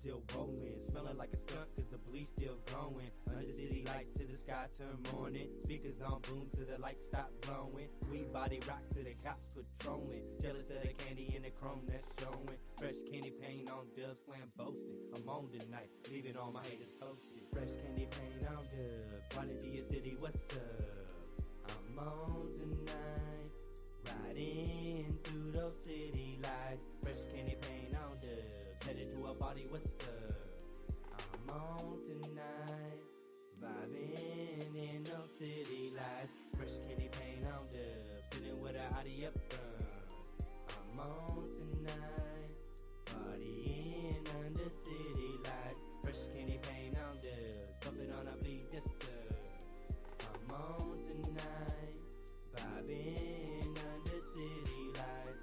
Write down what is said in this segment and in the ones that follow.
still rolling, smelling like a skunk cause the bleach still going. Under city lights to the sky turn morning, speakers on boom till the lights stop blowing. We body rock to the cops patrolling, jealous of the candy and the chrome that's showing. Fresh candy paint on dubs, flam boasting. I'm on tonight, leaving all my haters toasted. Fresh candy paint on dubs, riding to your city, what's up? I'm on tonight, riding through those city lights. Fresh candy paint on dubs, headed to a party, what's up? I'm on tonight, vibing in those city lights. Fresh candy paint on dubs, sitting with a hottie up front. I'm on tonight, partying under city lights. Fresh candy paint on dubs, pumping on a bleed, yes sir. I'm on tonight, vibing under city lights.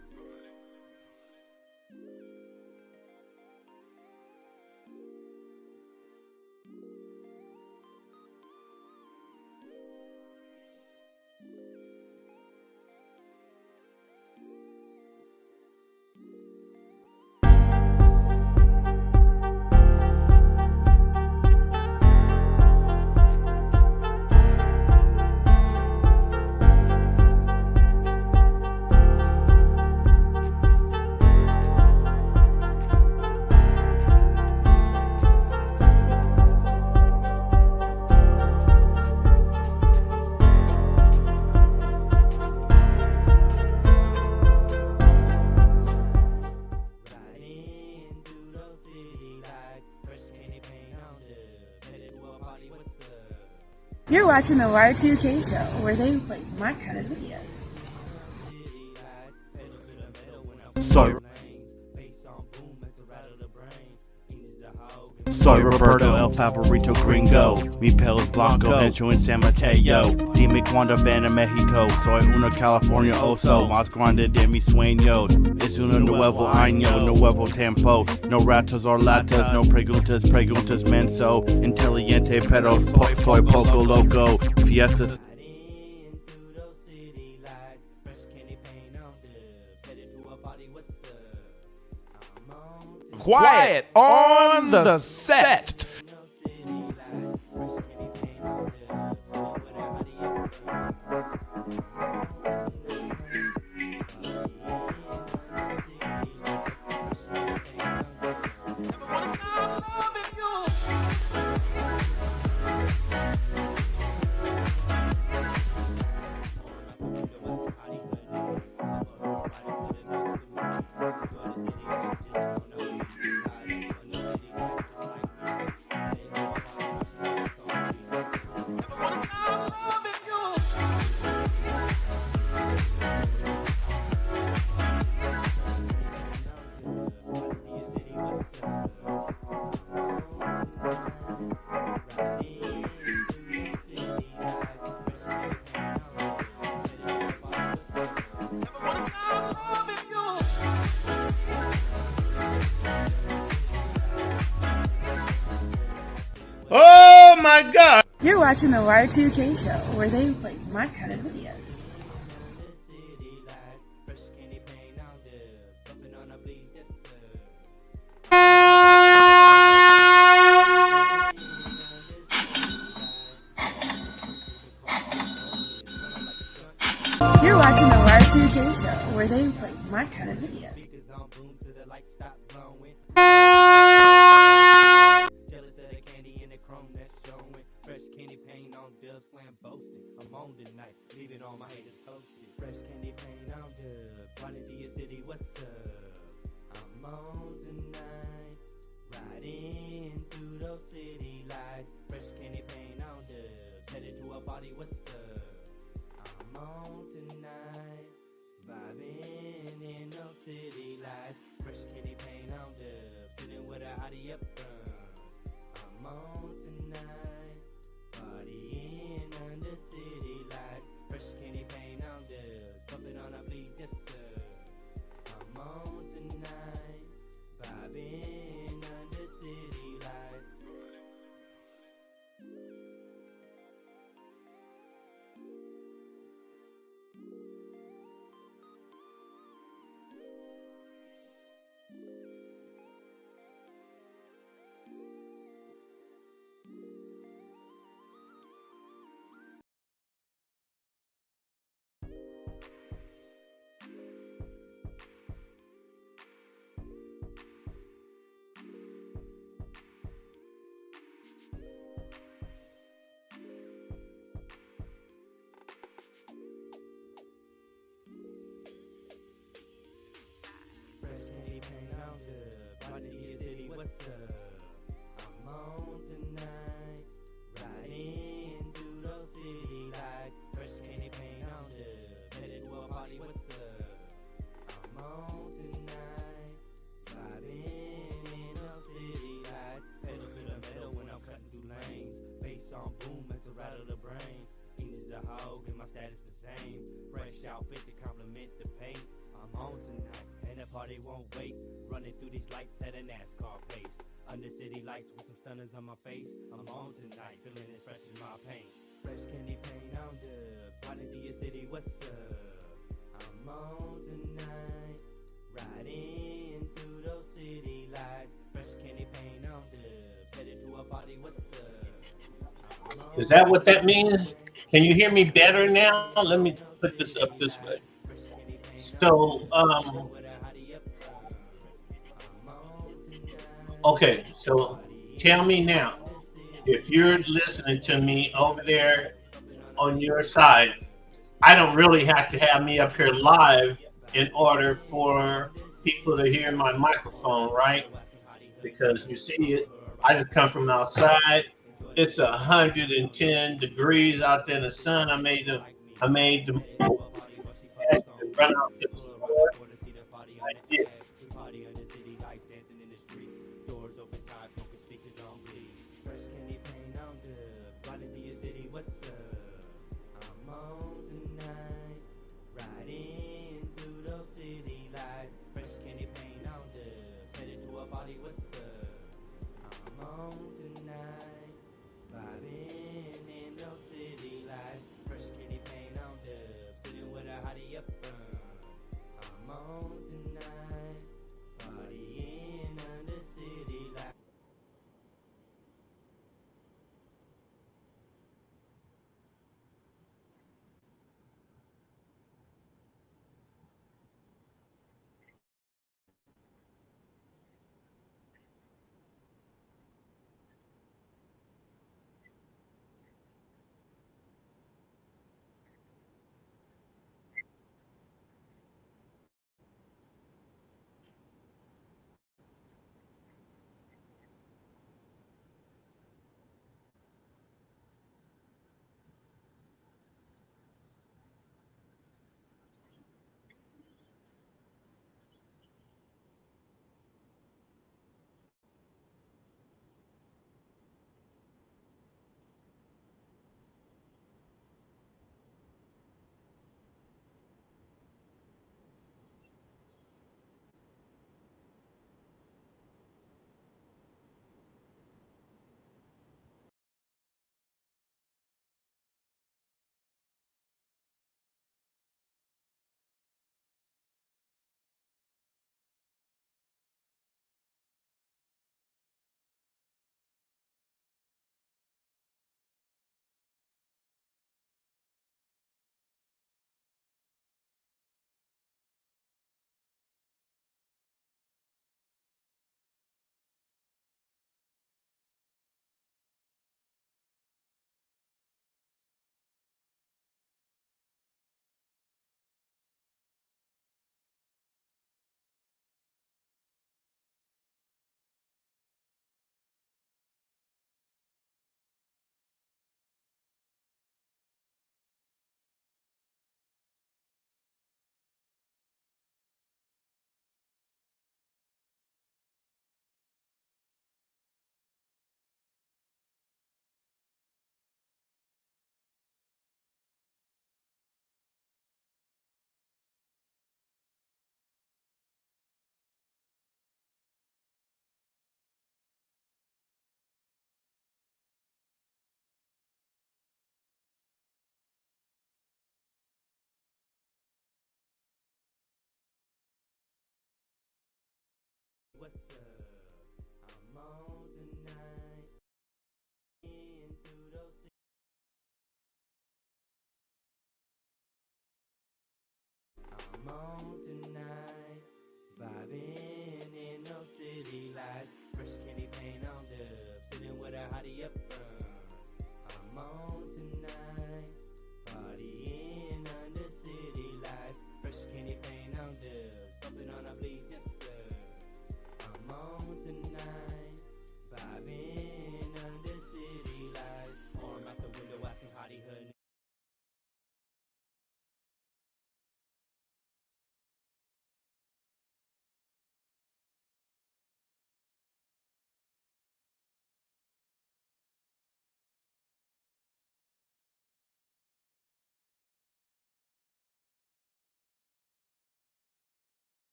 You're watching the Y2K show, where they play my kind of videos. Soy Roberto, El Favorito Gringo, mi pelo es blanco, hecho en San Mateo. Dime cuando ven a México, soy una California oso, más grande de mis sueños. Es un nuevo año, nuevo tiempo, no ratos or latas, no preguntas, preguntas menso. Inteligente pero soy poco loco, fiestas. Quiet on the set. Oh my God! You're watching the Y2K show, where they play my kind of videos. You're watching the Y2K show, where they play my kind of videos. Jealous of the candy and the chrome that's showing. Fresh candy paint on dubs, flam boasting. I'm on tonight, leaving all my haters toasted. Fresh candy paint on dubs, riding to your city, what's up? I'm on tonight, riding through those city lights. Fresh candy paint on dubs, headed to a party, what's up? I'm on tonight, vibing in those city lights. Fresh candy paint on dubs, sitting with a hottie up front. I'm on tonight, partying under city lights. Fresh candy paint on dubs, pumping on a bleed, yes sir. I'm on tonight, vibing under city lights. party won't wait. Running through these lights at a NASCAR pace. Under city lights with some stunners on my face. I'm on tonight, feeling as fresh as my paint. Fresh candy paint on dub. Riding through your city, what's up? I'm on tonight. Riding through those city lights. Fresh candy paint on dub. Headed to a party, what's up? Is that what that means? Can you hear me better now? Let me put this up this way. So, okay, so tell me now, if you're listening to me over there on your side, I don't really have to have me up here live in order for people to hear my microphone, right? Because you see it, I just come from outside. It's 110 degrees out there in the sun. I made the run out to the store. I did.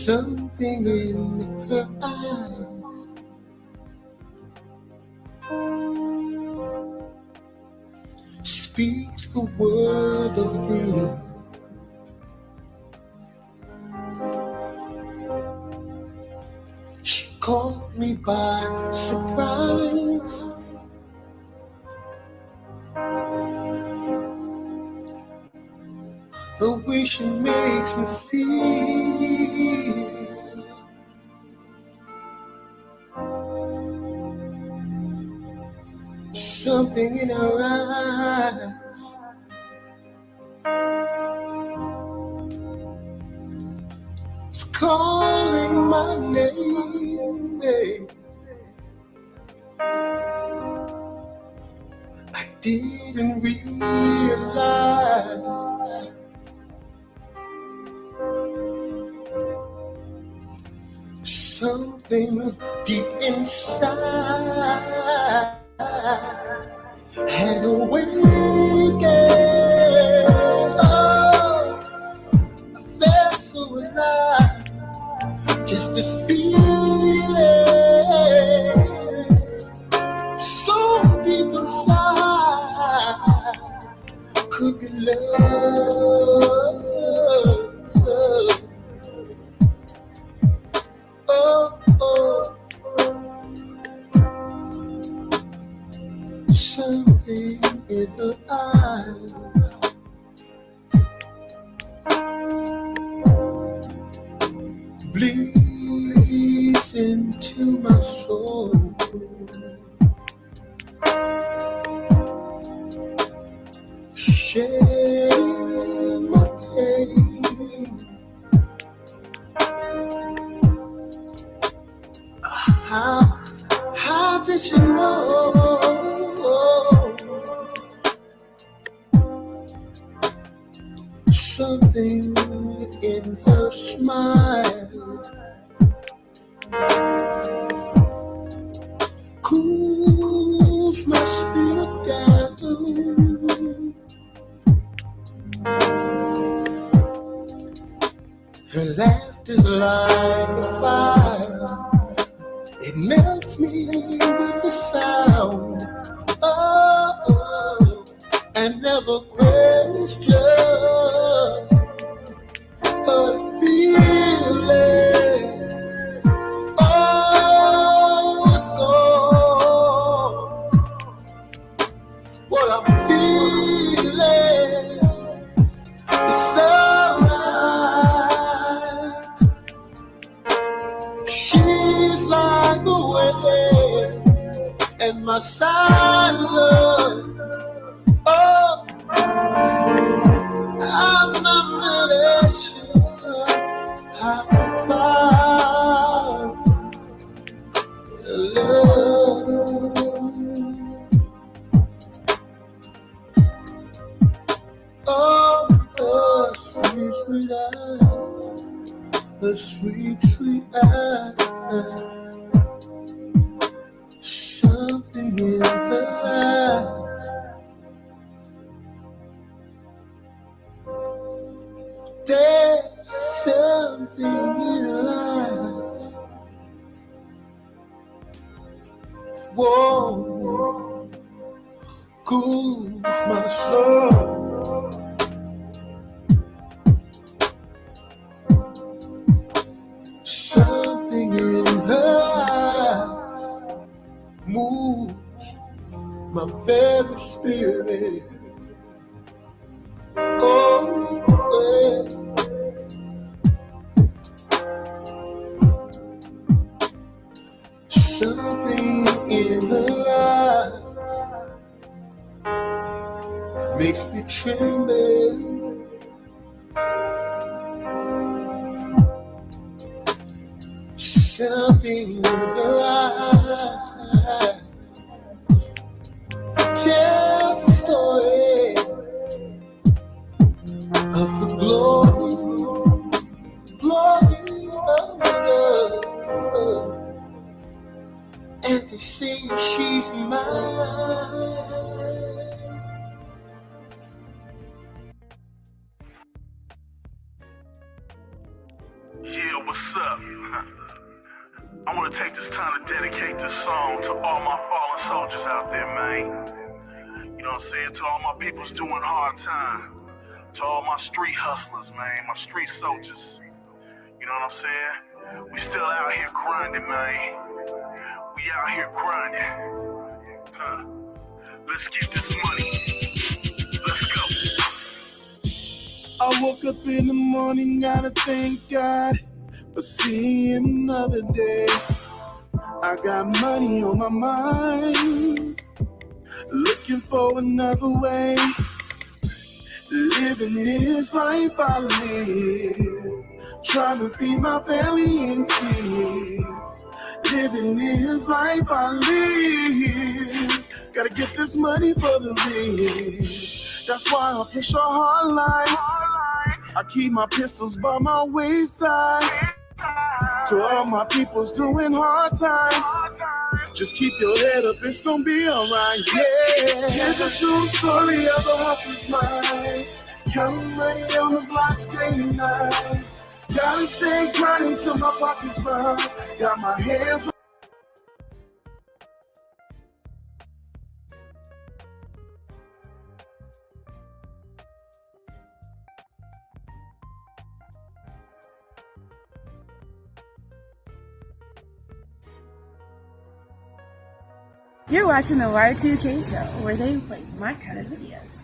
Something in her eyes speaks the word of me. She caught me by surprise. The way she makes me feel. Something in her eyes is calling my name, babe. I didn't realize something deep inside had awakened. Oh, I felt so alive. Just this feeling, so deep inside, could be love. Oh, oh. Something in her eyes bleeds into my soul. Sharing my pain. How did you know? Something in her smile cools my spirit down. Her laughter's like a fire. It melts me with the sound. Oh, oh, and never question. But feeling, oh, so what I'm feeling is so right. She's like the wind and my silence. Oh, I'm not really sure how to find love. Oh, her sweet, sweet eyes, her sweet, sweet eyes. Something in her eyes. There's something in her eyes. Whoa, cools my soul. Something in her eyes moves my very spirit. Oh, yeah. Something in her eyes makes me tremble. Something in her eyes tells the story of the glory of love. And they say she's mine. Yeah, what's up? song to all my fallen soldiers out there, man. You know what I'm saying? To all my peoples doing hard time. To all my street hustlers, man, my street soldiers. You know what I'm saying? We still out here grinding, man. We out here grinding. Let's get this money. Let's go. I woke up in the morning, gotta thank God for seeing another day. I got money on my mind, looking for another way. Living this life I live, trying to feed my family and kids. Living this life I live, gotta get this money for the rent. That's why I push a hard line. I keep my pistols by my wayside. To all my peoples doing hard times, just keep your head up, it's gonna be alright, yeah. Here's a true story of a hustler's mind. Counting money on the block day and night. Gotta stay grinding till my pockets run. Got my hands. You're watching the Y2K show, where they play my kind of videos.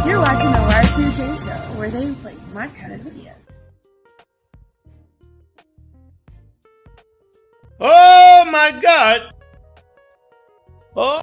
You're watching the Y2K show, where they play my kind of videos. Oh my God. Oh.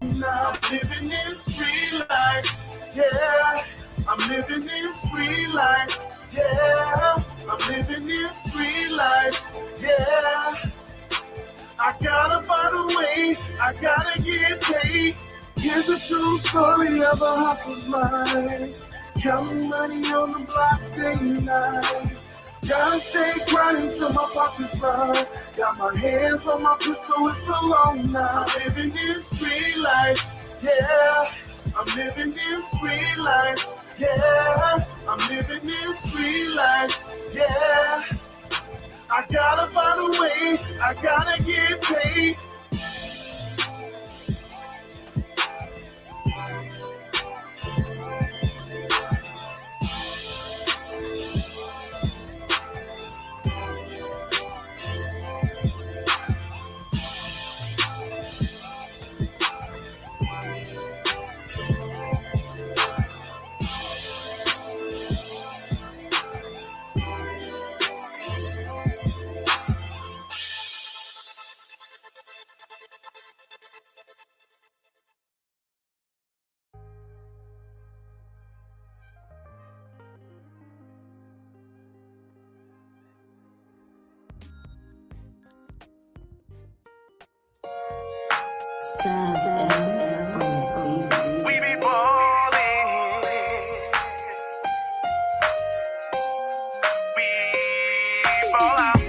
Now I'm living this free life, yeah. I'm living this free life, yeah. I'm living this free life, yeah. I gotta find a way, I gotta get paid. Here's a true story of a hustler's mind. Counting money on the block day and night. Gotta stay grinding till my pockets run. Got my hands on my pistol, it's a long night. Living this free life, yeah. I'm living this free life, yeah. I'm living this free life, yeah. I gotta find a way, I gotta get paid. We be ballin'. We ball out.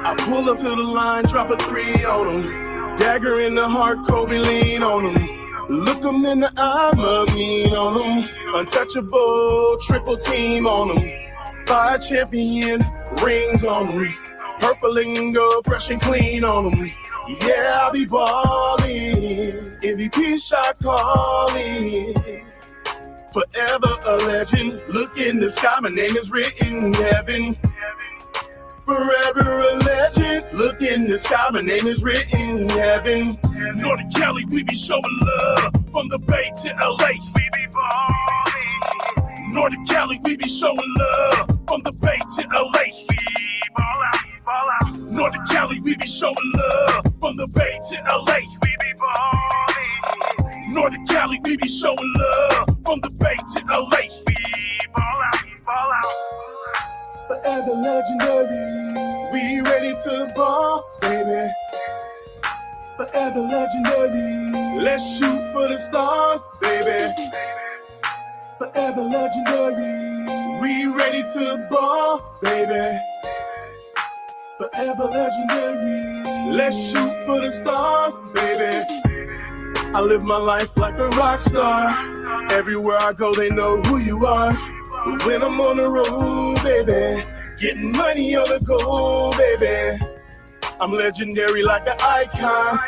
I pull up to the line, drop a 3 on them. Dagger in the heart, Kobe lean on them. Look them in the eye, love mean on them. Untouchable, triple team on them. 5 champion rings on them. Purple and gold, fresh and clean on them. Yeah, I be ballin'. MVP shot calling. Forever a legend. Look in the sky, my name is written in heaven. Forever a legend. Look in the sky, my name is written in heaven. Northern Cali, we be showing love. From the Bay to LA, We be ballin'. Northern Cali, we be showing love. From the Bay to LA, We ball out. Ball out. Northern Cali, we be showing love. From the Bay to LA, We be ballin'. Northern Cali, we be showing love. From the Bay to LA, We ball out. Ball out. forever legendary. We ready to ball, baby. Forever legendary. Let's shoot for the stars, baby. Forever legendary. We ready to ball, baby. Forever legendary. Let's shoot for the stars, baby. I live my life like a rock star. Everywhere I go, they know who you are. But when I'm on the road, baby, getting money on the go, baby, I'm legendary like an icon.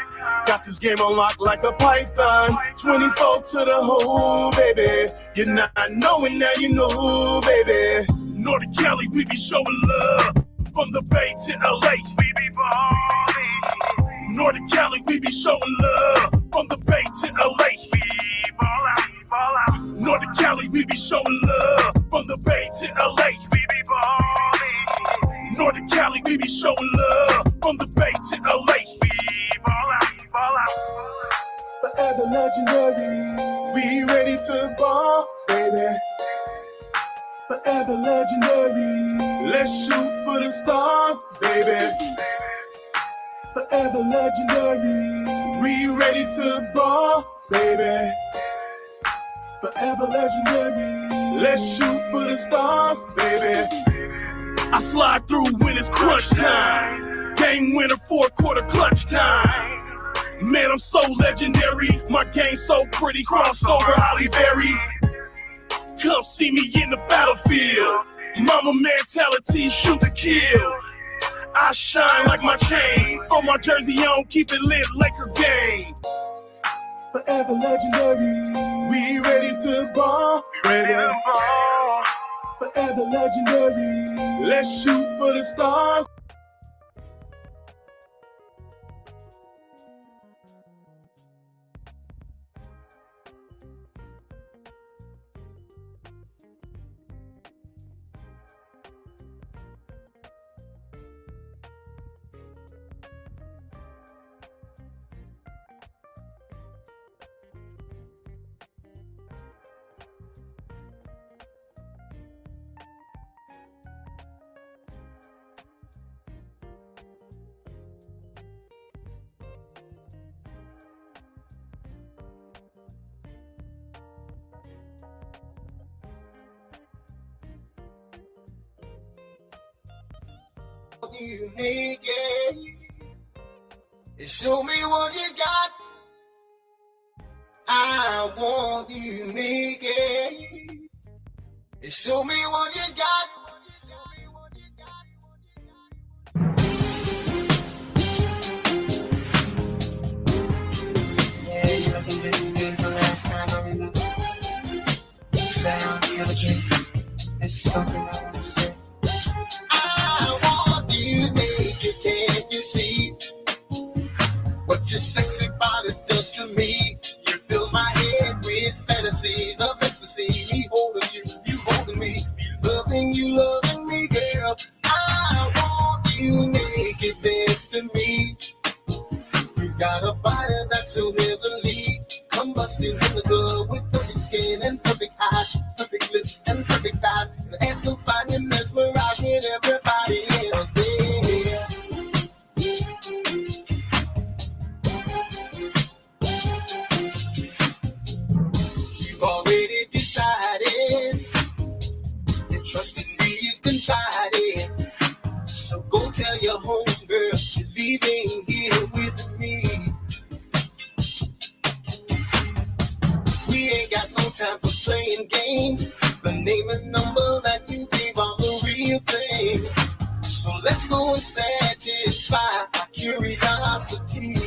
Got this game on lock like a python. 24 to the hole, baby. You're not knowing now, you know, baby. Northern Cali, we be showing love. From the Bay to LA, We be ballin'. Northern Cali, we be showing love. From the Bay to LA, We ball out. Ball out. Northern Cali, we be showing love. From the Bay to LA, We be ballin'. Northern Cali, we be showing love. From the Bay to LA, We ball out. Ball out. forever legendary. We ready to ball, baby. Forever legendary. Let's shoot for the stars, baby. Forever legendary. We ready to ball, baby. Forever legendary. Let's shoot for the stars, baby. I slide through when it's crunch time. Game winner, 4th quarter clutch time. Man, I'm so legendary. My game so pretty. Crossover, Holly Berry. Come see me in the battlefield. Mama mentality, shoot to kill. I shine like my chain. On my jersey on, keep it lit, Laker game. Forever legendary. We ready to ball, baby. Forever legendary. Let's shoot for the stars. You make it. Show me what you got. I want you naked. Show me what you got. Yeah, you're looking just good for last time I remember. Sound, have a drink. There's something I want to say. Can't you see what your sexy body does to me? You fill my head with fantasies of ecstasy. Me holding you, you holding me. Loving me, girl. I want you naked next to me. You've got a body that's so heavenly. Combusting in the club with perfect skin and perfect eyes, perfect lips and perfect eyes. Your ass so fine and mesmerized when everybody else there. time for playing games. The name and number that you gave are the real thing. So let's go and satisfy our curiosity.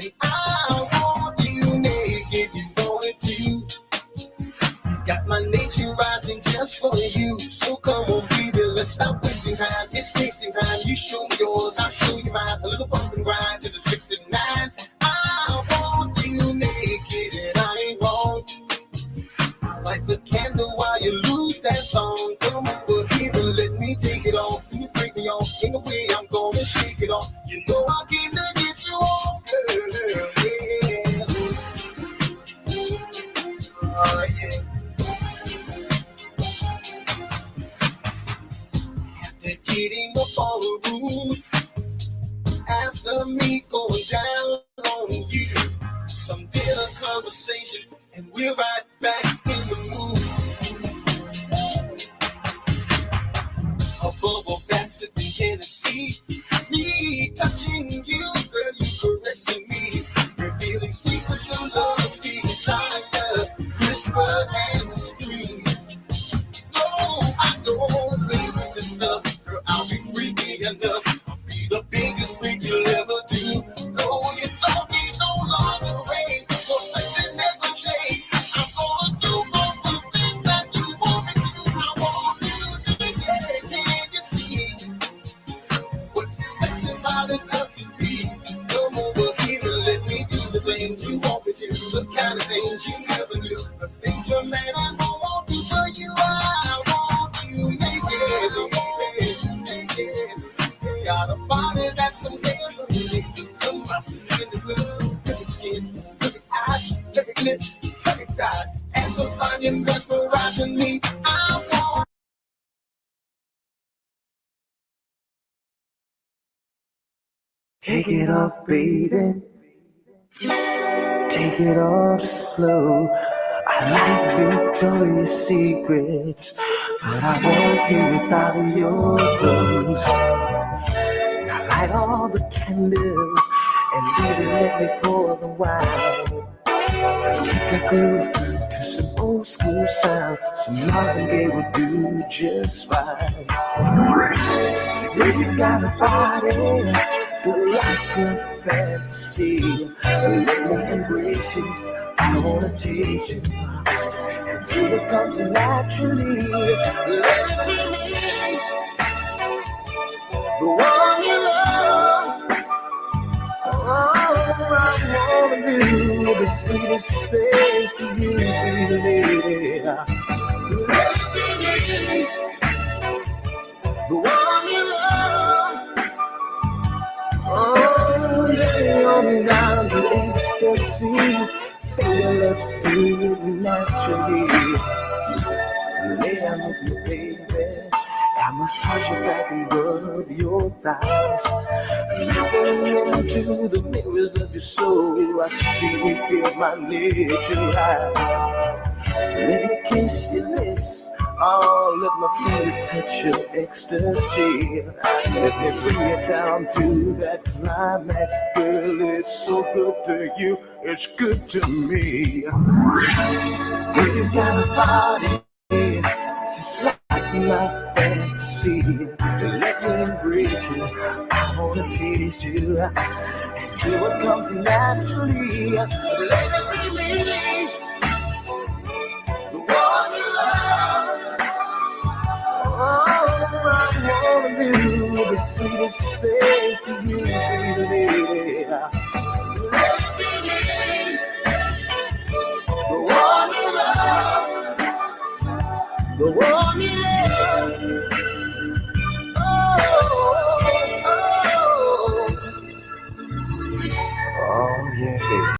And I want you naked, you wanted to. Got my nature rising just for you. So come on, baby, let's stop wasting time. It's tasting time. You show me yours, I'll show you mine. A little bump and grind to the 69. I want you naked and I ain't wrong. I light the candle while you lose that thong. Come over here and let me take it off. You break me off, in the way I'm gonna shake it off. You know I came to get you off, girl, yeah. Oh, yeah. Getting up all the room after me going down on you. Some dinner conversation, and we're right back in the mood. A bubble bath sipping Hennessy, me touching you, girl, you caressing me, revealing secrets of love's desires, whisper and scream. No, I don't play with this stuff. Girl, I'll be freaky enough. I'll be the biggest freak you'll ever do. No, you don't need no lingerie. No sex and negligee. I'm gonna do all the things that you want me to. I want you to get. Can you see what you're sexy about it does to me? Come over here and let me do the things you want me to. The kind of things you never knew. The things your man and I won't do for you. I want you naked. Got a body that's some heavenly. Come bustin' in the club. Perfect skin, perfect eyes, perfect lips, perfect thighs. And so fine and mesmerizing me. I want. Take it off, baby. Take it off slow. I like Victoria's Secrets, but I won't be without your clothes. Now light all the candles and baby let me pour the wine. Let's kick a groove to some old school sound. Some Marvin Gaye will do just fine. Today you got a body like a fantasy. Let me embrace you. I wanna taste you until it comes naturally. Let it be me, the one you love. Oh, I wanna be the sweetest things to you, sweet lady. Let it be me, the one you love. Oh, lay on me down to ecstasy. Baby, let's do it naturally. Lay down with me, baby. I massage your back and rub your thighs. Looking into the mirrors of your soul, I see and feel my nature rise. Let me kiss your lips. Oh, let my fingers touch your ecstasy. Let me bring you down to that climax. Girl, it's so good to you. It's good to me. You got a body just like my fantasy. Let me embrace you. I wanna tease you and do what comes naturally. Let it be me, the one you love. Oh, I wanna be the sweetest things to you, sweet lady. Let it be me, the one you love. The one you love. Oh, yeah.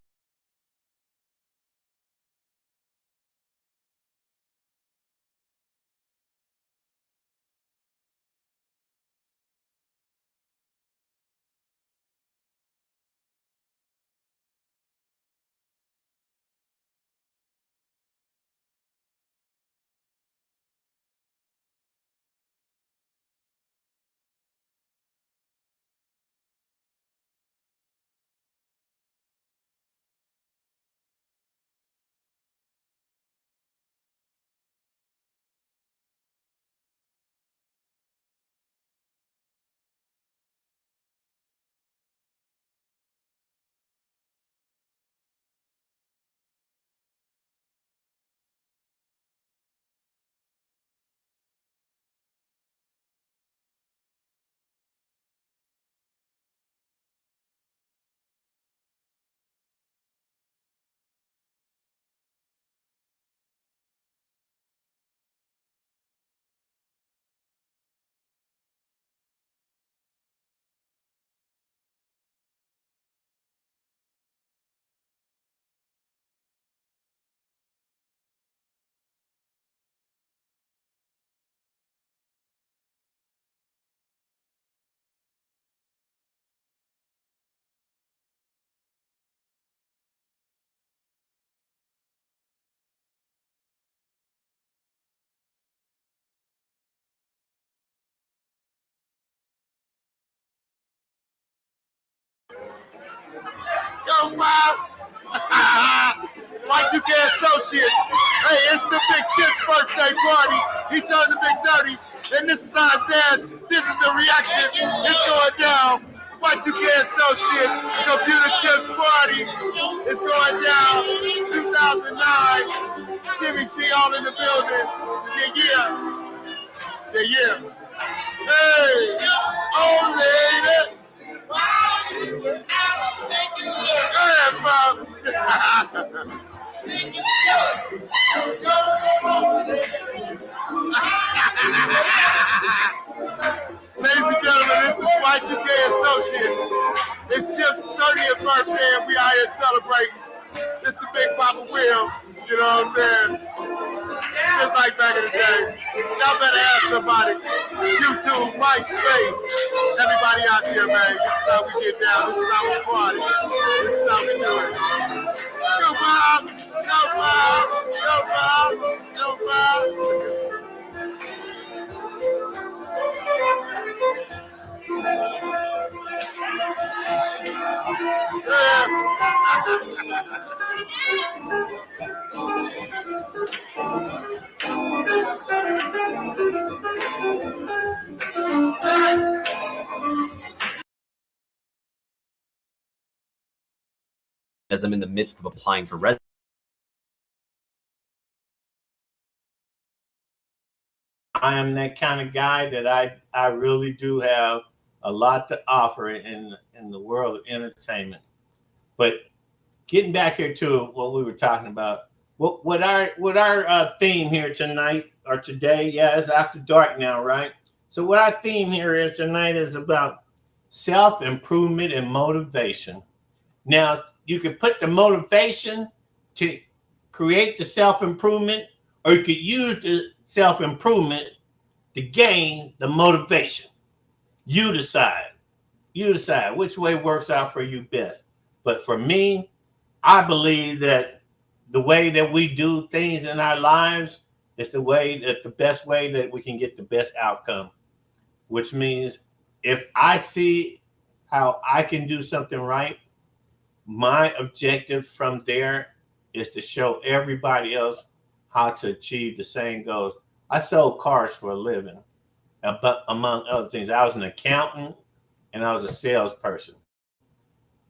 Go, Bob. Y2K Associates. Hey, it's the Big Chip's birthday party. He turned the Big 30, and this is how it stands. This is the reaction. It's going down. Y2K Associates Computer Chips party. It's going down. 2009. Jimmy G all in the building. Yeah. Hey, oh lady. Ladies and gentlemen, this is Y2K Associates. It's Chip's 30th birthday, and we out here celebrating. This the Big Papa Will, you know what I'm saying? Just like back in the day. Y'all better ask somebody. YouTube, MySpace. Everybody out here, man. This is how we get down. This is how we party. This is how we do it. Go, Bob. Go, Bob. Go, Bob. Go, Bob. As I'm in the midst of applying for residency. I am that kind of guy that I really do have a lot to offer in the world of entertainment. But getting back here to what we were talking about, what our theme here tonight or today, yeah, it's after dark now, right? So what our theme here is tonight is about self-improvement and motivation. Now, you could put the motivation to create the self-improvement, or you could use the self-improvement to gain the motivation. You decide. You decide which way works out for you best. But for me, I believe that the way that we do things in our lives is the best way that we can get the best outcome, which means if I see how I can do something right, my objective from there is to show everybody else how to achieve the same goals. I sold cars for a living, but among other things, I was an accountant and I was a salesperson.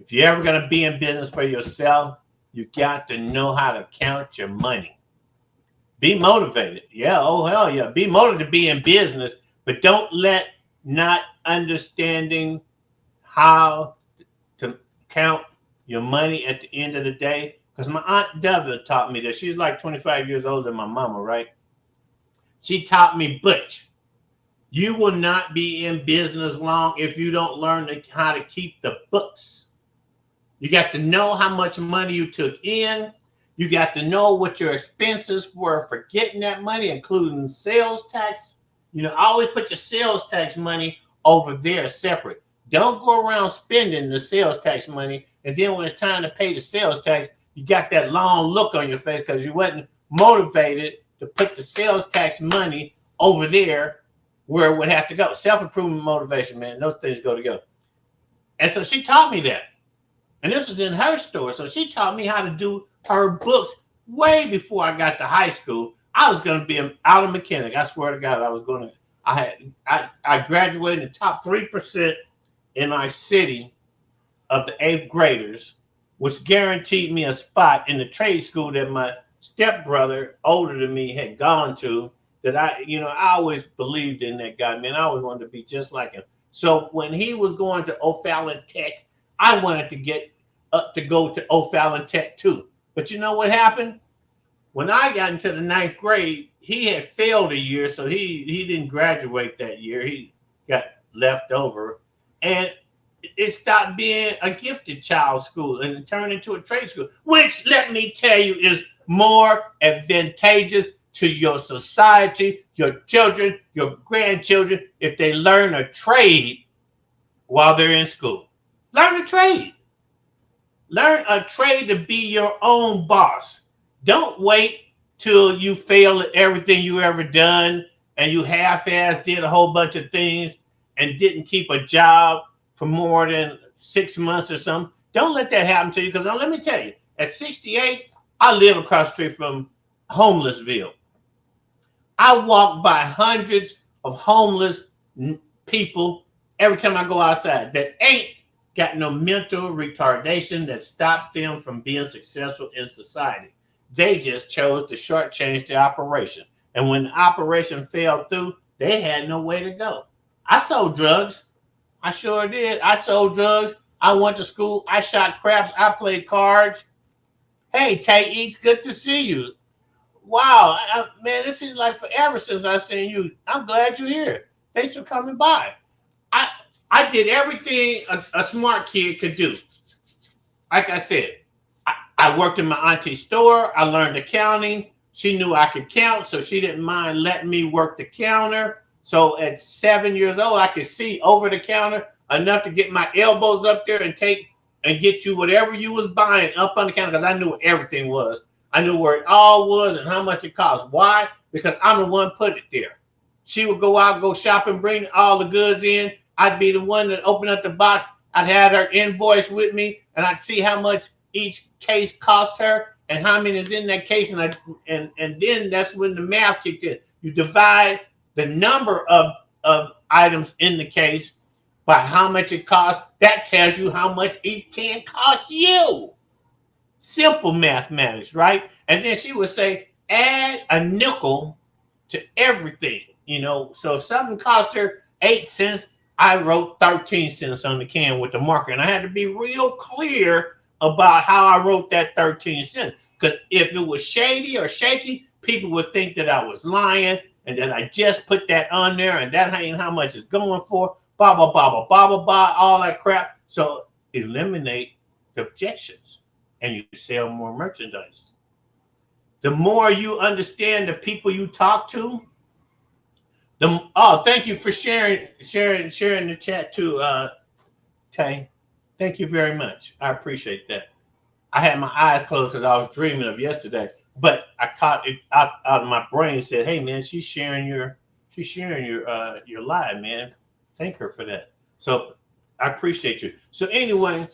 If you're ever going to be in business for yourself, you got to know how to count your money. Be motivated. Yeah, oh hell yeah. Be motivated to be in business, but don't let not understanding how to count your money at the end of the day. Because my Aunt Deva taught me that. She's like 25 years older than my mama, right? She taught me, Butch, you will not be in business long if you don't learn how to keep the books. You got to know how much money you took in. You got to know what your expenses were for getting that money, including sales tax. You know, always put your sales tax money over there separate. Don't go around spending the sales tax money, and then when it's time to pay the sales tax, you got that long look on your face because you wasn't motivated to put the sales tax money over there where it would have to go. Self-improvement, motivation, man, those things go together. And so she taught me that. And this was in her store. So she taught me how to do her books way before I got to high school. I was going to be an auto mechanic. I swear to God, I graduated in the top 3% in my city of the 8th graders, which guaranteed me a spot in the trade school that my stepbrother, older than me, had gone to. That I always believed in that guy, man. I always wanted to be just like him. So when he was going to O'Fallon Tech, I wanted to get up to go to O'Fallon Tech too. But you know what happened? When I got into the 9th grade, he had failed a year, so he didn't graduate that year. He got left over. And it stopped being a gifted child school and it turned into a trade school, which, let me tell you, is more advantageous to your society, your children, your grandchildren, if they learn a trade while they're in school. Learn a trade. Learn a trade to be your own boss. Don't wait till you fail at everything you ever done and you half-ass did a whole bunch of things and didn't keep a job for more than 6 months or something. Don't let that happen to you, because let me tell you, at 68, I live across the street from Homelessville. I walk by hundreds of homeless people every time I go outside that ain't got no mental retardation that stopped them from being successful in society. They just chose to shortchange the operation. And when the operation fell through, they had no way to go. I sold drugs. I sure did. I sold drugs. I went to school. I shot craps. I played cards. Hey, Tay Eats, good to see you. Wow, man, this seems like forever since I seen you. I'm glad you're here. Thanks for coming by. I did everything a smart kid could do. Like I said, I worked in my auntie's store. I learned accounting. She knew I could count, so she didn't mind letting me work the counter. So at 7 years old, I could see over the counter enough to get my elbows up there and get you whatever you was buying up on the counter, because I knew what everything was. I knew where it all was and how much it cost. Why? Because I'm the one put it there. She would go out, go shop, and bring all the goods in. I'd be the one that opened up the box. I'd have her invoice with me, and I'd see how much each case cost her and how many is in that case. And then that's when the math kicked in. You divide the number of items in the case by how much it costs. That tells you how much each can cost you. Simple mathematics, right? And then she would say, add a nickel to everything, So if something cost her 8 cents, I wrote 13 cents on the can with the marker. And I had to be real clear about how I wrote that 13 cents. Because if it was shady or shaky, people would think that I was lying and that I just put that on there and that ain't how much it's going for. Blah, blah, blah, blah, blah, blah, blah, all that crap. So eliminate the objections and you sell more merchandise. The more you understand the people you talk to, thank you for sharing the chat too, Tay. Thank you very much. I appreciate that. I had my eyes closed because I was dreaming of yesterday, but I caught it out of my brain and said, "Hey man, she's sharing your live, man. Thank her for that." So I appreciate you. So anyway,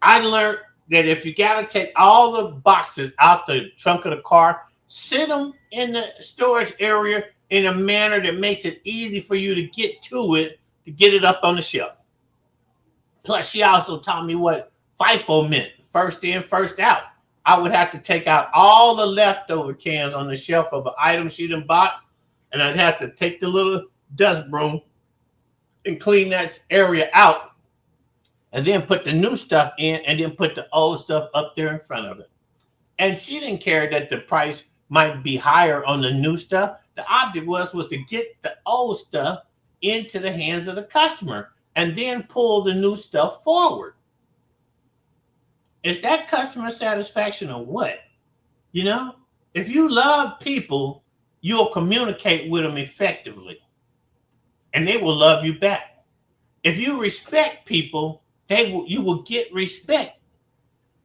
I learned that if you got to take all the boxes out the trunk of the car, sit them in the storage area in a manner that makes it easy for you to get to it, to get it up on the shelf. Plus, she also taught me what FIFO meant, first in, first out. I would have to take out all the leftover cans on the shelf of an item she done bought, and I'd have to take the little dust broom and clean that area out, and then put the new stuff in, and then put the old stuff up there in front of it. And she didn't care that the price might be higher on the new stuff. The object was to get the old stuff into the hands of the customer and then pull the new stuff forward. Is that customer satisfaction or what? If you love people, you'll communicate with them effectively and they will love you back. If you respect people, you will get respect.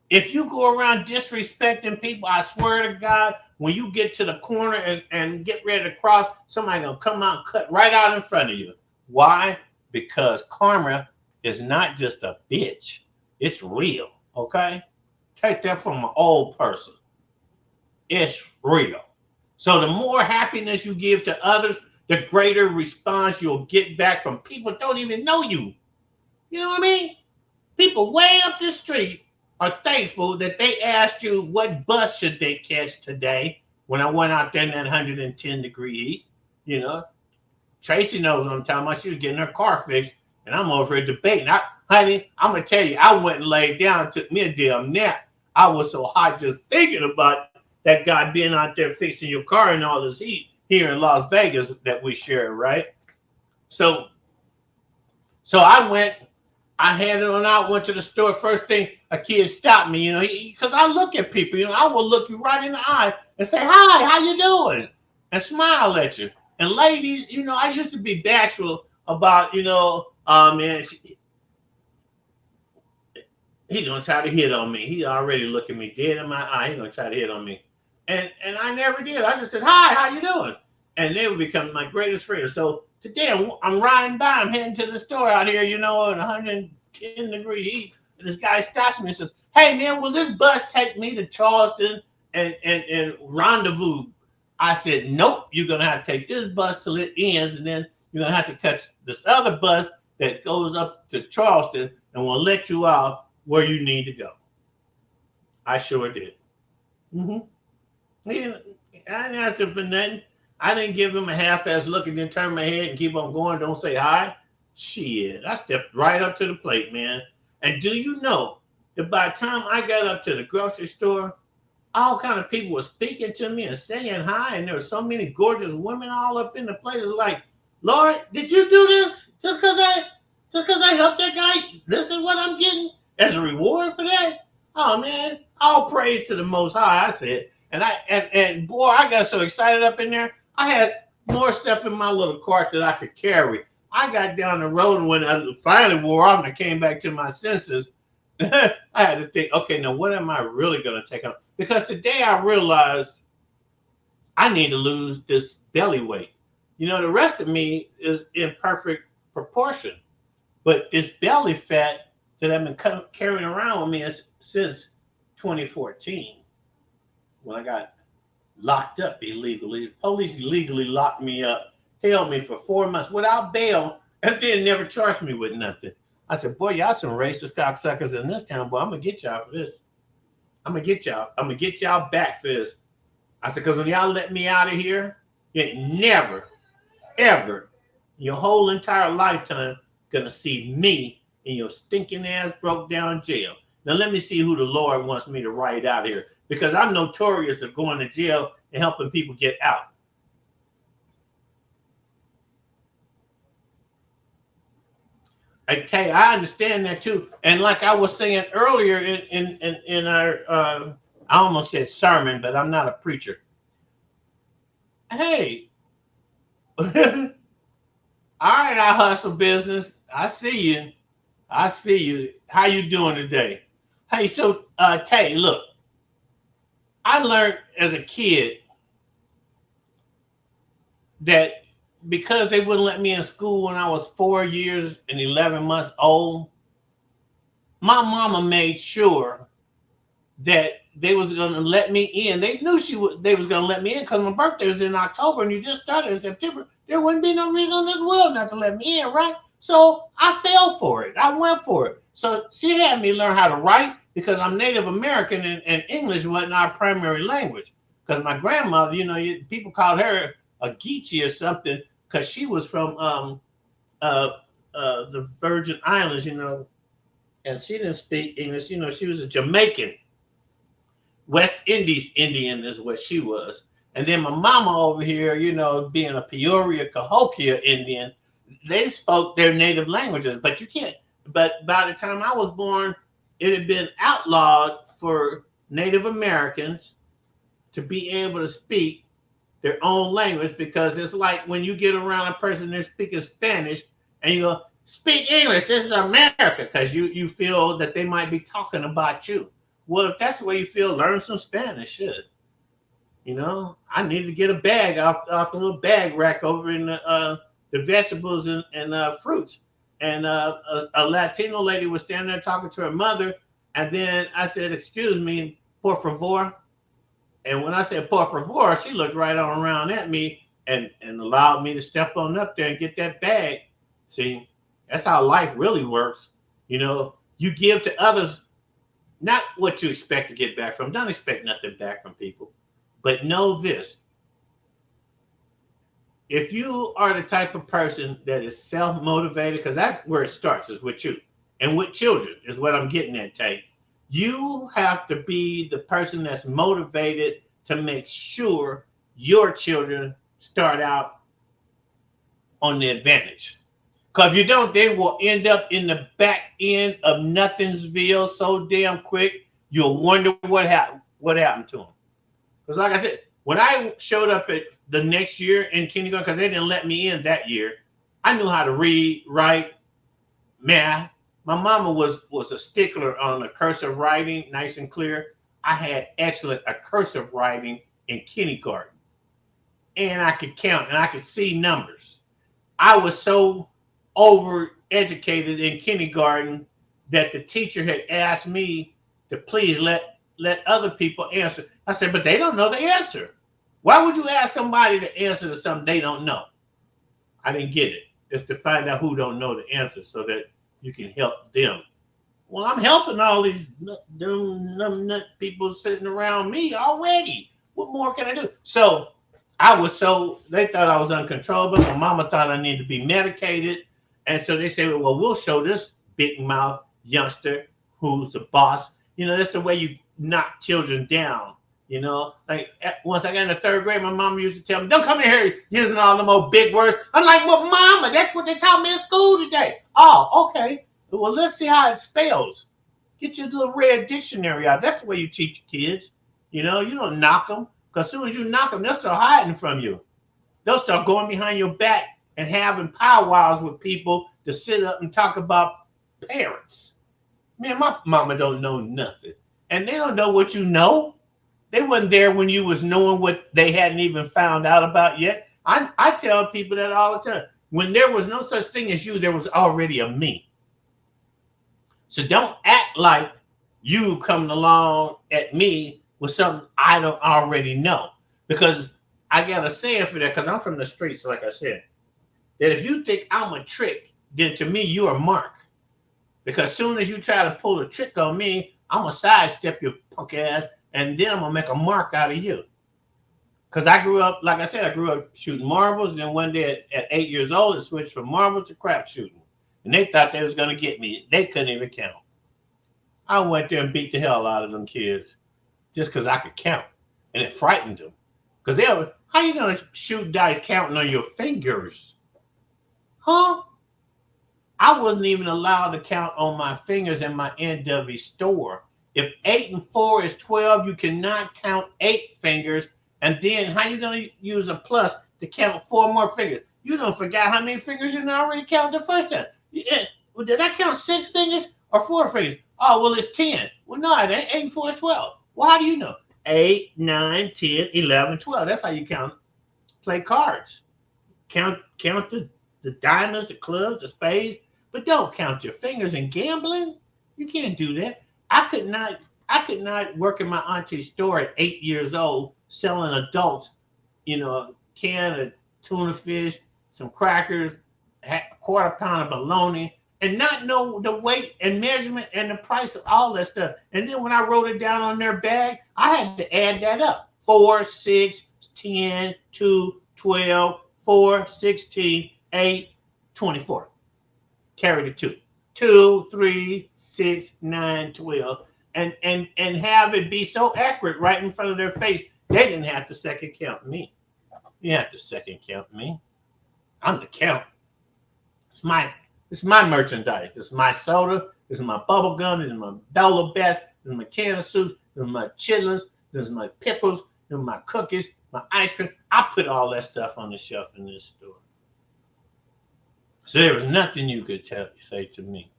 If you go around disrespecting people, I swear to God, when you get to the corner and get ready to cross, somebody gonna come out and cut right out in front of you. Why? Because karma is not just a bitch. It's real, okay? Take that from an old person. It's real. So the more happiness you give to others, the greater response you'll get back from people that don't even know you. You know what I mean? People way up the street are thankful that they asked you what bus should they catch today when I went out there in that 110-degree heat. Tracy knows what I'm talking about. She was getting her car fixed, and I'm over here debating. Honey, I'm going to tell you, I went and laid down and took me a damn nap. I was so hot just thinking about that guy being out there fixing your car in all this heat here in Las Vegas that we share, right? So I went. I handed on out, went to the store. First thing, a kid stopped me, because I look at people, I will look you right in the eye and say, "Hi, how you doing?" and smile at you. And ladies, I used to be bashful about, man, he's going to try to hit on me. He already looking me dead in my eye. He's going to try to hit on me. And I never did. I just said, "Hi, how you doing?" And they would become my greatest friends. So today I'm riding by. I'm heading to the store out here, in 110-degree heat. And this guy stops me and says, "Hey man, will this bus take me to Charleston and rendezvous?" I said, "Nope, you're gonna have to take this bus till it ends, and then you're gonna have to catch this other bus that goes up to Charleston and will let you out where you need to go." I sure did. I didn't ask him for nothing. I didn't give him a half-ass look and then turn my head and keep on going. Don't say hi. Shit, I stepped right up to the plate, man. And do you know that by the time I got up to the grocery store, all kind of people were speaking to me and saying hi, and there were so many gorgeous women all up in the place. It was like, Lord, did you do this just because I helped that guy? This is what I'm getting as a reward for that? Oh man, all praise to the Most High, I said. And boy, I got so excited up in there. I had more stuff in my little cart that I could carry. I got down the road, and when I finally wore off and I came back to my senses, I had to think, okay, now what am I really going to take up? Because today I realized I need to lose this belly weight. You know, the rest of me is in perfect proportion. But this belly fat that I've been carrying around with me since 2014, when I got locked up illegally. The police illegally locked me up, held me for 4 months without bail, and then never charged me with nothing. I said, boy, y'all some racist cocksuckers in this town, boy. I'm going to get y'all for this. I'm going to get y'all back for this. I said, because when y'all let me out of here, you ain't never, ever, your whole entire lifetime, going to see me in your stinking ass broke down jail. Now, let me see who the Lord wants me to write out here, because I'm notorious of going to jail and helping people get out. I tell you, I understand that too. And like I was saying earlier in our, I almost said sermon, but I'm not a preacher. Hey, all right, I hustle business. I see you. I see you. How you doing today? Hey, so Tay, look, I learned as a kid that because they wouldn't let me in school when I was 4 years and 11 months old, my mama made sure that they was going to let me in. They knew they was going to let me in because my birthday was in October and you just started in September. There wouldn't be no reason in this world not to let me in, right? So I fell for it. I went for it. So she had me learn how to write because I'm Native American and English wasn't our primary language. Because my grandmother, you know, people called her a Geechee or something because she was from the Virgin Islands, you know, and she didn't speak English. You know, she was a Jamaican. West Indies Indian is what she was. And then my mama over here, you know, being a Peoria Cahokia Indian, they spoke their native languages, but you can't. But by the time I was born, it had been outlawed for Native Americans to be able to speak their own language, because it's like when you get around a person that's speaking Spanish and you go, speak English, this is America, because you feel that they might be talking about you. Well, if that's the way you feel, learn some Spanish, shit. You know, I need to get a bag off the little bag rack over in the vegetables and fruits. And a Latino lady was standing there talking to her mother. And then I said, excuse me, por favor. And when I said por favor, she looked right on around at me and allowed me to step on up there and get that bag. See, that's how life really works. You know, you give to others not what you expect to get back from. Don't expect nothing back from people. But know this. If you are the type of person that is self-motivated, because that's where it starts, is with you. And with children is what I'm getting at, Tate. You have to be the person that's motivated to make sure your children start out on the advantage. Because if you don't, they will end up in the back end of Nothingsville so damn quick, you'll wonder what happened to them. Because like I said, when I showed up at the next year in kindergarten, because they didn't let me in that year, I knew how to read, write, math. My mama was a stickler on the cursive writing, nice and clear. I had excellent cursive writing in kindergarten. And I could count and I could see numbers. I was so overeducated in kindergarten that the teacher had asked me to please let other people answer. I said, but they don't know the answer. Why would you ask somebody to answer to something they don't know? I didn't get it. It's to find out who don't know the answer so that you can help them. Well, I'm helping all these nut people sitting around me already. What more can I do? So they thought I was uncontrollable. My mama thought I needed to be medicated. And so they said, well, we'll show this big mouth youngster who's the boss. You know, that's the way you knock children down. You know, like once I got in the third grade, my mom used to tell me, don't come in here using all them old big words. I'm like, well, mama, that's what they taught me in school today. Oh, okay. Well, let's see how it spells. Get your little red dictionary out. That's the way you teach your kids. You know, you don't knock them. Because as soon as you knock them, they'll start hiding from you. They'll start going behind your back and having powwows with people to sit up and talk about parents. Man, my mama don't know nothing. And they don't know what you know. They wasn't there when you was knowing what they hadn't even found out about yet. I tell people that all the time. When there was no such thing as you, there was already a me. So don't act like you coming along at me with something I don't already know. Because I got a saying for that, because I'm from the streets, like I said, that if you think I'm a trick, then to me, you're a mark. Because as soon as you try to pull a trick on me, I'm going to sidestep your punk ass, and then I'm going to make a mark out of you. Because I grew up, like I said, I grew up shooting marbles. And then one day at 8 years old, it switched from marbles to crap shooting. And they thought they was going to get me. They couldn't even count. I went there and beat the hell out of them kids just because I could count. And it frightened them. Because they were, how you going to shoot dice counting on your fingers? Huh? I wasn't even allowed to count on my fingers in my NW store. If 8 and 4 is 12, you cannot count 8 fingers. And then how you going to use a plus to count 4 more fingers? You don't forget how many fingers you already counted the first time. Yeah. Well, did I count 6 fingers or 4 fingers? Oh, well, it's 10. Well, no, it ain't. 8 and 4 is 12. Well, how do you know? 8, 9, 10, 11, 12. That's how you count. Play cards. Count the diamonds, the clubs, the spades. But don't count your fingers in gambling. You can't do that. I could not work in my auntie's store at 8 years old selling adults, you know, a can of tuna fish, some crackers, a quarter pound of bologna, and not know the weight and measurement and the price of all that stuff. And then when I wrote it down on their bag, I had to add that up. 4, 6, 10, 2, 12, 4, 16, 8, 24. Carry the 2. 2, 3, 6, 9, 12. And have it be so accurate right in front of their face. They didn't have to second count me. You have to second count me. I'm the count. It's my merchandise. This is my soda. This is my bubble gum. This is my Dolo Best. This is my can of soup. This is my chitlins. This is my pickles. This is my cookies. My ice cream. I put all that stuff on the shelf in this store. So there was nothing you could say to me,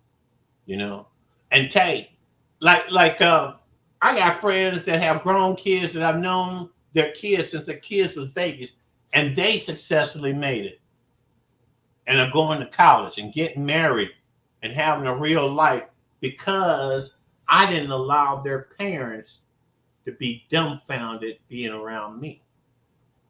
you know. And Tay, like I got friends that have grown kids that I've known their kids since their kids was babies, and they successfully made it, and are going to college and getting married and having a real life because I didn't allow their parents to be dumbfounded being around me.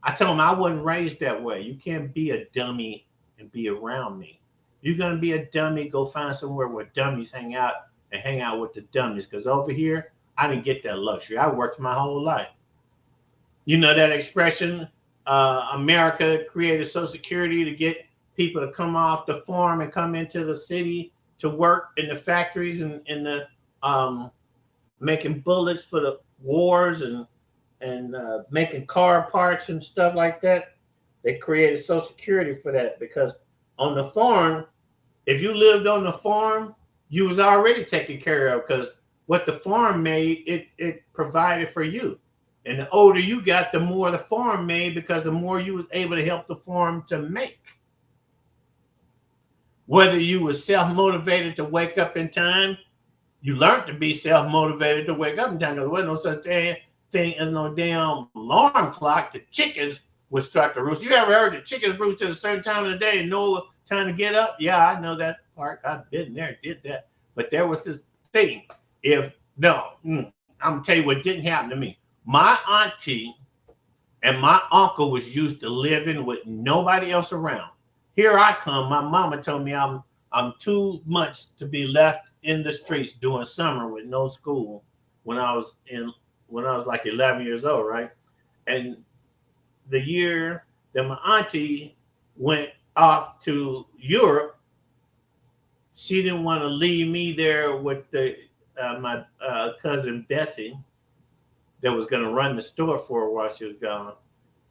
I told them I wasn't raised that way. You can't be a dummy and be around me. You're going to be a dummy, go find somewhere where dummies hang out and hang out with the dummies. Because over here, I didn't get that luxury. I worked my whole life. You know that expression, America created Social Security to get people to come off the farm and come into the city to work in the factories and in the making bullets for the wars and making car parts and stuff like that. They created Social Security for that because on the farm, if you lived on the farm, you was already taken care of because what the farm made, it provided for you. And the older you got, the more the farm made because the more you was able to help the farm to make. Whether you was self-motivated to wake up in time, you learned to be self-motivated to wake up in time. There wasn't no such thing as no damn alarm clock. The chickens would start to roost. You ever heard the chickens roost at a certain time of the day and know time to get up? Yeah, I know that part. I've been there, did that. But there was this thing. I'm gonna tell you what didn't happen to me. My auntie and my uncle was used to living with nobody else around. Here I come. My mama told me I'm too much to be left in the streets during summer with no school when I was like 11 years old, right? And the year that my auntie went off to Europe, she didn't want to leave me there with my cousin Bessie that was going to run the store for her while she was gone,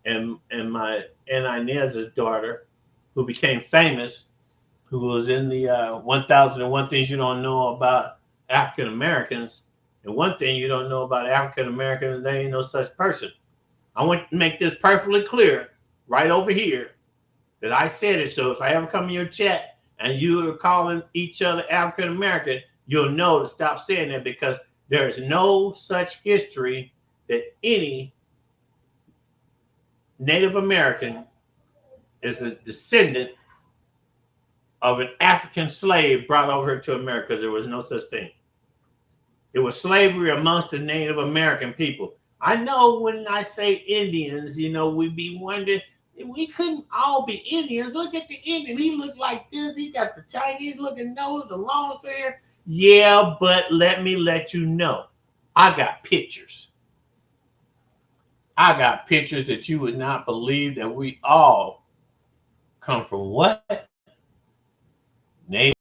and my Aunt Inez's daughter, who became famous, who was in the 1001 Things You Don't Know About African Americans. And one thing you don't know about African Americans, there ain't no such person. I want to make this perfectly clear right over here that I said it. So if I ever come in your chat and you are calling each other African American, you'll know to stop saying that, because there is no such history that any Native American is a descendant of an African slave brought over to America, because there was no such thing. It was slavery amongst the Native American people. I know when I say Indians, we be wondering, we couldn't all be Indians. Look at the Indian. He looked like this. He got the Chinese looking nose, the long straight hair. Yeah, but let me let you know, I got pictures. I got pictures that you would not believe, that we all come from what? Native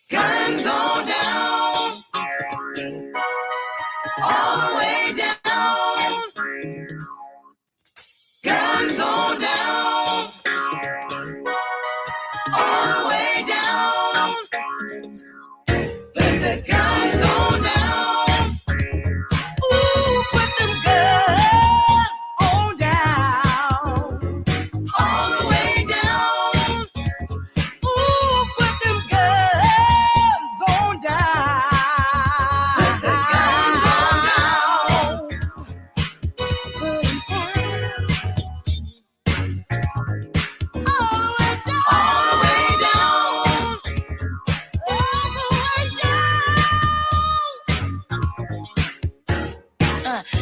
Guns on down, all the way down. Guns on down, all the way down. Put the guns on down. Ooh, put them guns on down, all the way down. Ooh, put them guns on down. Put the guns on down. Put them down. All the way down. All the way down. All the way down.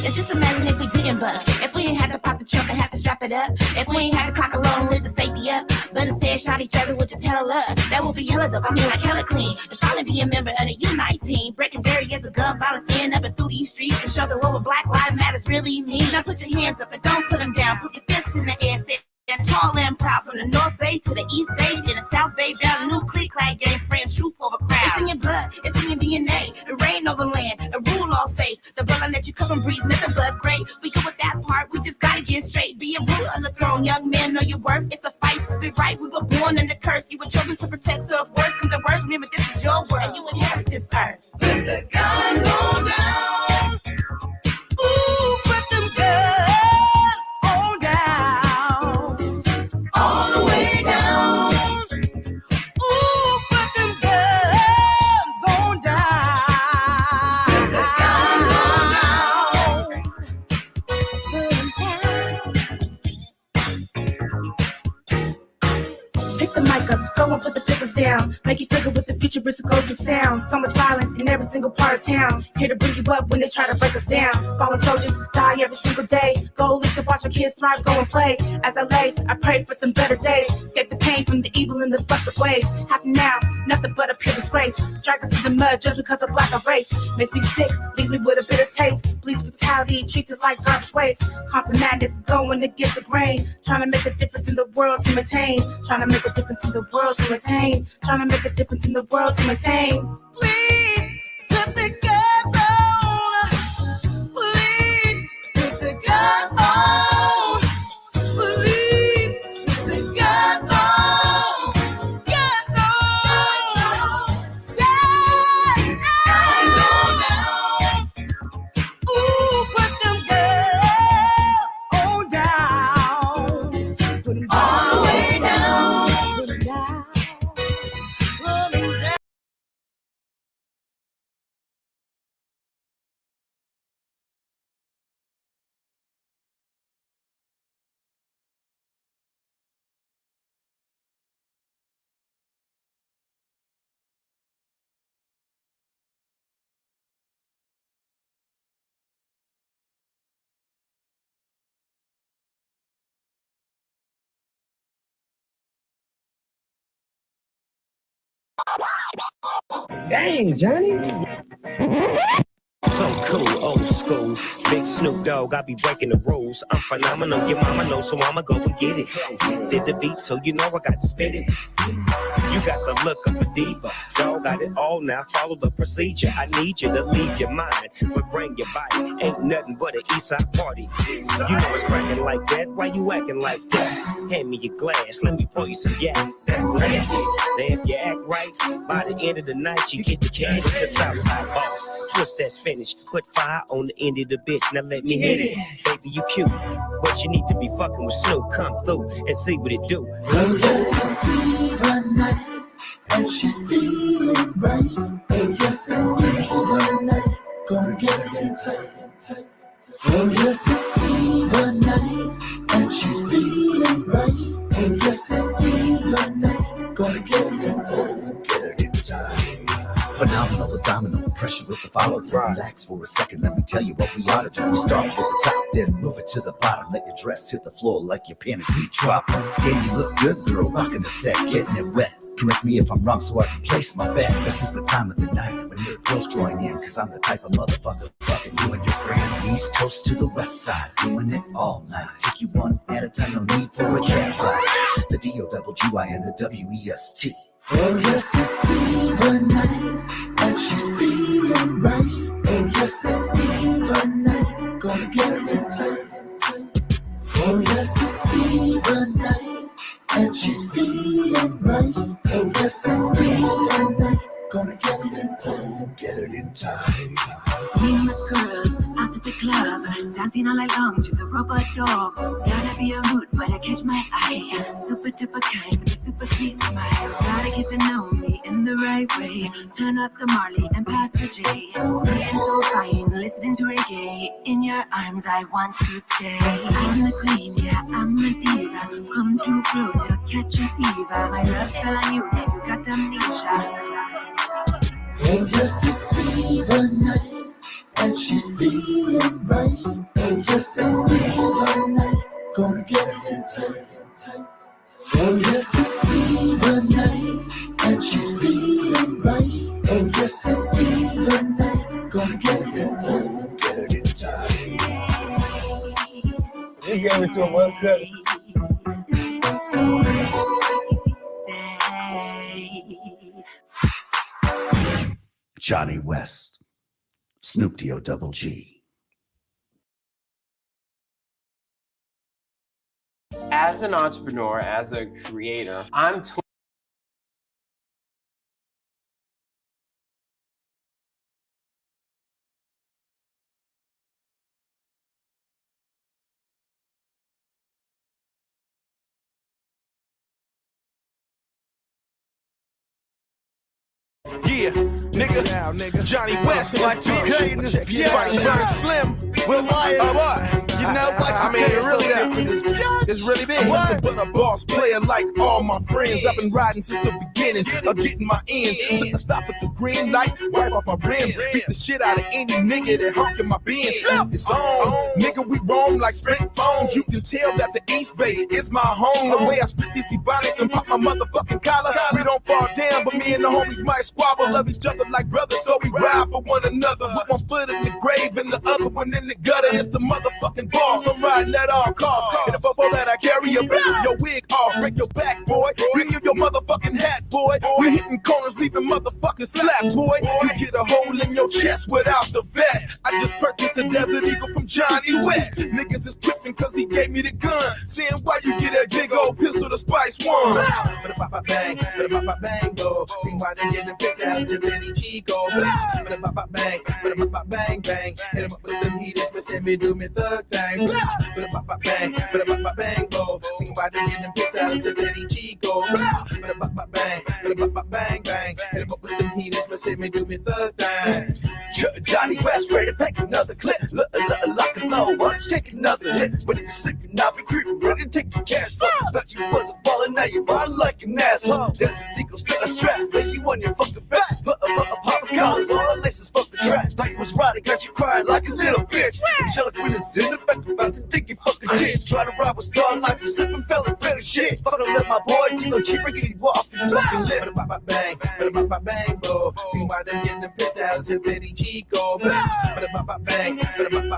It's just imagine if we didn't bug. If we ain't had to pop the trunk and had to strap it up. If we ain't had to clock along with the safety up. But instead shot each other with just hella love. That would be hella dope, I mean like hella clean. And finally be a member of the Unite team. Breaking barriers of gun violence, stand up and through these streets and show the world what Black Lives Matters really mean. Now put your hands up and don't put them down. Put your fists in the air, stand tall and proud. From the North Bay to the East Bay to the South Bay, down the new click-clack gang, spraying truth over crowd. It's in your blood, it's in your DNA. The reign over land, and rule all states. The bloodline that you come and breathe, nothing but great. We go with that part, we just gotta get straight. Be a ruler on the throne, young man, know your worth. It's a fight to be right, we were born under curse. You were chosen to protect, so if worse comes to worst, remember this is your world, you inherit this earth. Put the guns on down. Ooh, put them guns on down. All the way down. Ooh, put them guns on down. Put the guns on down. Put them down. Pick the mic up, go and put the pistols down. Make it figure with the futuristic explosive sound. So much violence in every single part of town. Here to bring you up when they try to break us down. Fallen soldiers die every single day. Goal is to watch our kids thrive, go and play. As I lay, I pray for some better days. Escape the pain from the evil and the fucked up ways. Happen now, nothing but a pure disgrace. Drag us to the mud just because of black or race. Makes me sick, leaves me with a bitter taste. Police brutality treats us like garbage waste. Constant madness going against the grain. Trying to make a difference in the world to maintain. Trying to make a difference in the world to maintain. Trying to make a difference in the world to maintain. Please put the guns on. Please put the guns on. Please put the guns on. Guns on. Guns on down. Ooh, put them guns on down. Put them all the way down. Put them down. Put them down. Dang, Johnny. So cool, old school. Big Snoop Dogg, I be breaking the rules. I'm phenomenal, your mama knows, so I'ma go and get it. Did the beat, so you know I got to spit it. You got the look of a diva. Dog got it all now, follow the procedure. I need you to leave your mind, but bring your body. Ain't nothing but an Eastside party. You know it's cracking like that, why you acting like that? Hand me your glass, let me pour you some gas. That's legit. Now if you act right, by the end of the night, you get the can with the Southside boss. Twist that spinach, put fire on the end of the bitch. Now let me hit it. Baby, you cute, but you need to be fucking with Snoop. Come through and see what it do. Oh, yes, it's Steve night, and she's feeling right. Oh, yes, it's Steve night, gonna get it tight. Oh, yes, it's Steve night, and she's feeling right. Oh, yes, it's Steve night, gonna get it tight. Phenomenal, abdominal pressure with the follow through. Relax for a second, let me tell you what we ought to do. We start with the top, then move it to the bottom. Let your dress hit the floor like your panties need dropping. Damn, you look good, girl, rocking the set, getting it wet. Correct me if I'm wrong so I can place my bet. This is the time of the night when your girls join in, cause I'm the type of motherfucker fucking you and your friend. East Coast to the West Side, doing it all night. Take you one at a time, no need for a cat fight. The D-O-double-G-Y and the W-E-S-T. Oh yes, it's Diva night, and she's feeling right. Oh yes, it's Diva night, gonna get her in time. Oh yes, it's Diva night, and she's feeling right. Oh yes, it's Diva night, gonna get it in time. Get it in time. Me and my girls out at the club, dancing all night long to the robot dog. Gotta be a rude, but I catch my eye. Super duper kind with a super sweet smile. Gotta get to know me in the right way. Turn up the Marley and pass the J. Looking so fine, listening to reggae. In your arms, I want to stay. I'm the queen, yeah, I'm a diva. Come too close, you'll catch a fever. My love spell on you, then you got amnesia. Oh yes, it's Diva night, and she's feeling right. Oh yes, it's Diva night, gonna get it in time. Oh yes, it's Diva night, and she's feeling right. Oh yes, it's Diva night, gonna get it in time. Get it in time. You gave it to him well cut. Johnny West, Snoop D-O double G. As an entrepreneur, as a creator, I'm Yeah, nigga, Johnny West in this bitch. in this bitch. Spice Burn Slim. Will Myers. What? You know what? I mean, it's really big. I'm nothing but a boss player like all my friends. I've been riding since the beginning of getting my ends. Took a stop at the green light, wipe off my rims. Beat the shit out of any nigga that honk in my Benz. It's on, nigga, we roam like spent phones. You can tell that the East Bay is my home. The way I spit these ebonics and pop my motherfucking collar. We don't fall down, but me and the homies might squabble. Love each other like brothers, so we ride for one another. With one foot in the grave and the other one in the gutter. It's the motherfucking boss. I'm riding at all costs. And if I fall that I carry your wig off, break your back, boy. Bring you your motherfucking hat, boy. We hitting corners, leaving motherfuckers flat, boy. You get a hole in your chest without the vet. I just purchased a Desert Eagle from Johnny West. Niggas is tripping cause he gave me the gun. Saying why you get that big old pistol to Spice One. Bang, bang, go. See why they getting pissed out to Benny Chico. Bang, bang, bang. Hit him up with them heaters, but send me do me thug thing. Bang, bang, go. See why they getting pissed out to Benny Chico. Bang, bang. Hit him up with them heaters, but send me do me thug thing. Johnny West ready to pack another clip. Lock it low, why don't you take another hit? But if you're sleeping, I'll be creeping, ready to take your cash. Thought you wasn't balling, now you're balling like an asshole. Desert Eagle still a strap, lay you on your fucking back. Pop a collars, all the laces, fuck the track. Thought you was riding, got you crying like a little bitch. Angelic Witness in the back, about to dig your fucking dick. Try to ride with Star Life, and sipping felon shit. Fuck to let my boy D.O.G. riggedy walk and fucking live. Bang, bo. See why them getting pissed out to Benny Chico. Bang, bang. Hit him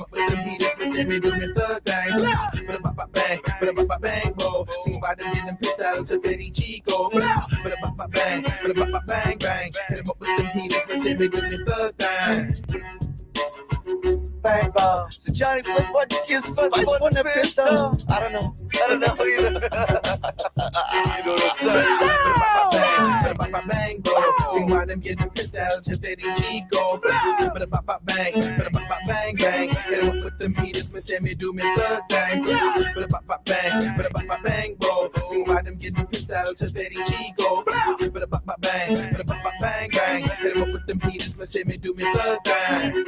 up with them heaters, but send me do me thug thing. Bang, bo. See why them getting pissed out to Benny Chico. Bang, hit him up with them heaters, but send me do me thug thing. Bang ball. So Johnny West, what the kids Spice One that pistol? I don't know either. You know what I'm saying? Bang, bro. See why them getting pissed out to Benny Chico. Bang. Hit him up with them heaters, but send me do me thug thing. Bang, bro. See why them getting pissed out to Benny Chico. Bang. Hit him up with them heaters, but send me do me thug thing.